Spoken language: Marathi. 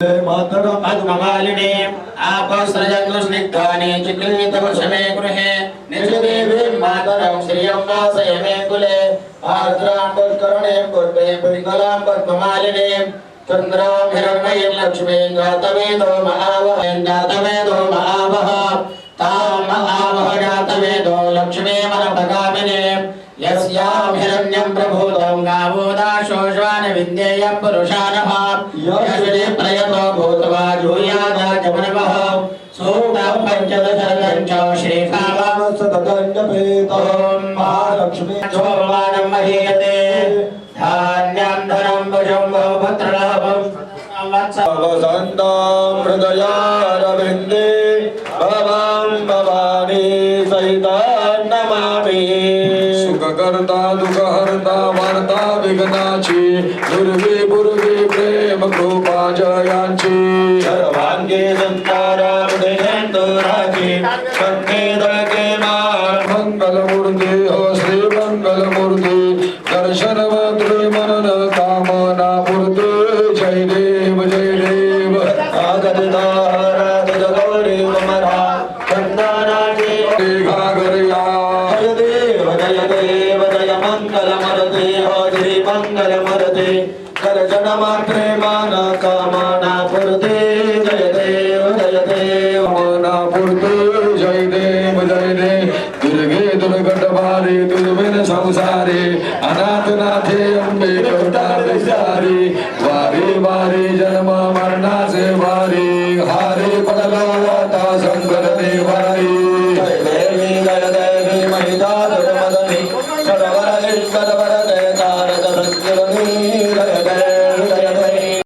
मातरं पद्ममालिनी आपस्रजन्नुस्निग्धानि चिक्लितवशमे गृहे निजदेवीं मातरं श्रियं वासय मे कुले आर्द्रां पुष्करणे पूर्वे पिङ्गलां पद्ममालिनीं चन्द्रां हिरण्मयीं लक्ष्मीं जातवेदो महावः तां महावः जातवेदो लक्ष्मीमनपगामिनीं यस्यां हिरण्यं प्रभूतं गावो दाशोश्वान विन्देयं पुरुषानः यशुरे प्रयतो भूत्वा जूयादाजमनवः सूक्तं पञ्चदशरथं च श्रीकामसततं जपेतो महालक्ष्मी भगवानं महीयते धान्यं धनं भुजं बहुभद्रलाभं वसन्तं हृदयारविन्दे भवां भवानी सहितं नमामि सुखकर्ता दुःखहर्ता वार्ता विघ्नाची दुर्वी पूर्वी प्रेम कृपा जयांची सर्वांगे संसारामध्यंतराची कंठे दळके मान मंगलमूर्ती हो श्री मंगलमूर्ती दर्शन मात्रे मनन कामना पूर्ती जय देव आगतदारा गौरी मरा चंदनाची घागरया जय देव जय मंगलमूर्ती हो श्री मंगलमूर्ती दर्शन मात्रे मन कामना पूर्ती जय देव मना पूर्ती जय देव दुर्गे दुर्गट भारी दुर्बिन संसारी अनाथ नाथे अंबे करुणा विसारी वारी वारी जन्म